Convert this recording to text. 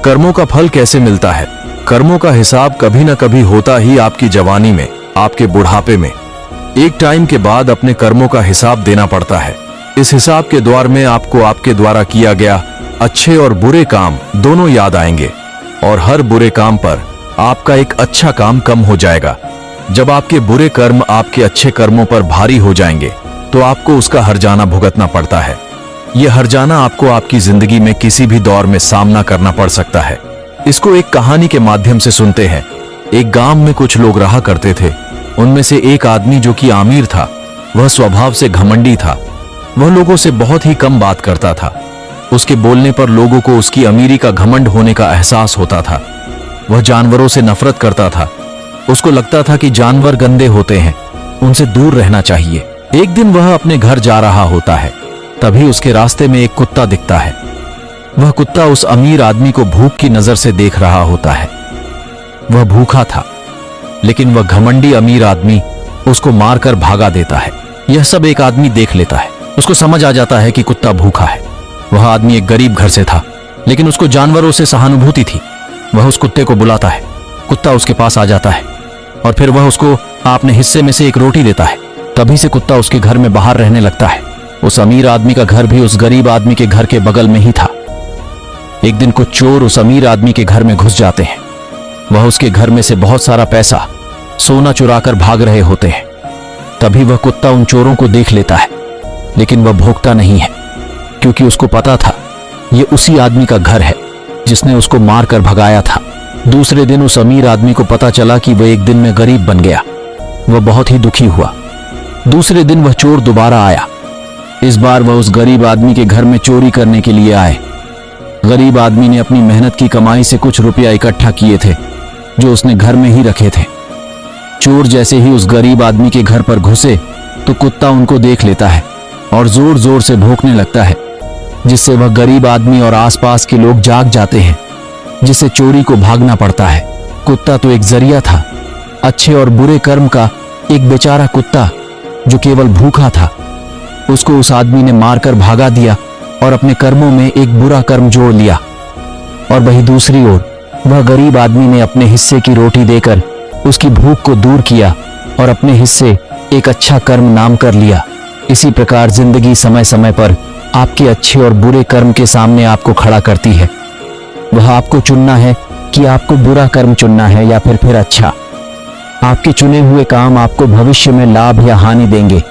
कर्मों का फल कैसे मिलता है? कर्मों का हिसाब कभी न कभी होता ही आपकी जवानी में, आपके बुढ़ापे में। एक टाइम के बाद अपने कर्मों का हिसाब देना पड़ता है। इस हिसाब के द्वार में आपको आपके द्वारा किया गया अच्छे और बुरे काम दोनों याद आएंगे, और हर बुरे काम पर आपका एक अच्छा काम कम हो जाएगा। जब आपके बुरे कर्म आपके अच्छे कर्मों पर भारी हो जाएंगे तो आपको उसका हर्जाना भुगतना पड़ता है। यह हर्जाना आपको आपकी जिंदगी में किसी भी दौर में सामना करना पड़ सकता है। इसको एक कहानी के माध्यम से सुनते हैं। एक गांव में कुछ लोग रहा करते थे। उनमें से एक आदमी जो कि आमिर था, वह स्वभाव से घमंडी था। वह लोगों से बहुत ही कम बात करता था। उसके बोलने पर लोगों को उसकी अमीरी का घमंड होने का एहसास होता था। वह जानवरों से नफरत करता था। उसको लगता था कि जानवर गंदे होते हैं, उनसे दूर रहना चाहिए। एक दिन वह अपने घर जा रहा होता है, तभी उसके रास्ते में एक कुत्ता दिखता है। वह कुत्ता उस अमीर आदमी को भूख की नजर से देख रहा होता है। वह भूखा था, लेकिन वह घमंडी अमीर आदमी उसको मारकर भागा देता है। यह सब एक आदमी देख लेता है। उसको समझ आ जाता है कि कुत्ता भूखा है। वह आदमी एक गरीब घर से था, लेकिन उसको जानवरों से सहानुभूति थी। वह उस कुत्ते को बुलाता है। कुत्ता उसके पास आ जाता है और फिर वह उसको अपने हिस्से में से एक रोटी देता है। तभी से कुत्ता उसके घर में बाहर रहने लगता है। उस अमीर आदमी का घर भी उस गरीब आदमी के घर के बगल में ही था। एक दिन कुछ चोर उस अमीर आदमी के घर में घुस जाते हैं। वह उसके घर में से बहुत सारा पैसा, सोना चुराकर भाग रहे होते हैं। तभी वह कुत्ता उन चोरों को देख लेता है, लेकिन वह भौंकता नहीं है, क्योंकि उसको पता था यह उसी आदमी का घर है जिसने उसको मारकर भगाया था। दूसरे दिन उस अमीर आदमी को पता चला कि वह एक दिन में गरीब बन गया। वह बहुत ही दुखी हुआ। दूसरे दिन वह चोर दोबारा आया। इस बार वह उस गरीब आदमी के घर में चोरी करने के लिए आए। गरीब आदमी ने अपनी मेहनत की कमाई से कुछ रुपया इकट्ठा किए थे, जो उसने घर में ही रखे थे। चोर जैसे ही उस गरीब आदमी के घर पर घुसे तो कुत्ता उनको देख लेता है और जोर जोर से भौंकने लगता है, जिससे वह गरीब आदमी और आसपास के लोग जाग जाते हैं, जिससे चोरी को भागना पड़ता है। कुत्ता तो एक जरिया था, अच्छे और बुरे कर्म का। एक बेचारा कुत्ता जो केवल भूखा था, उसको उस आदमी ने मारकर भागा दिया और अपने कर्मों में एक बुरा कर्म जोड़ लिया। और वहीं दूसरी ओर वह गरीब आदमी ने अपने हिस्से की रोटी देकर उसकी भूख को दूर किया और अपने हिस्से एक अच्छा कर्म नाम कर लिया। इसी प्रकार जिंदगी समय समय पर आपके अच्छे और बुरे कर्म के सामने आपको खड़ा करती है। वह आपको चुनना है कि आपको बुरा कर्म चुनना है या फिर अच्छा। आपके चुने हुए काम आपको भविष्य में लाभ या हानि देंगे।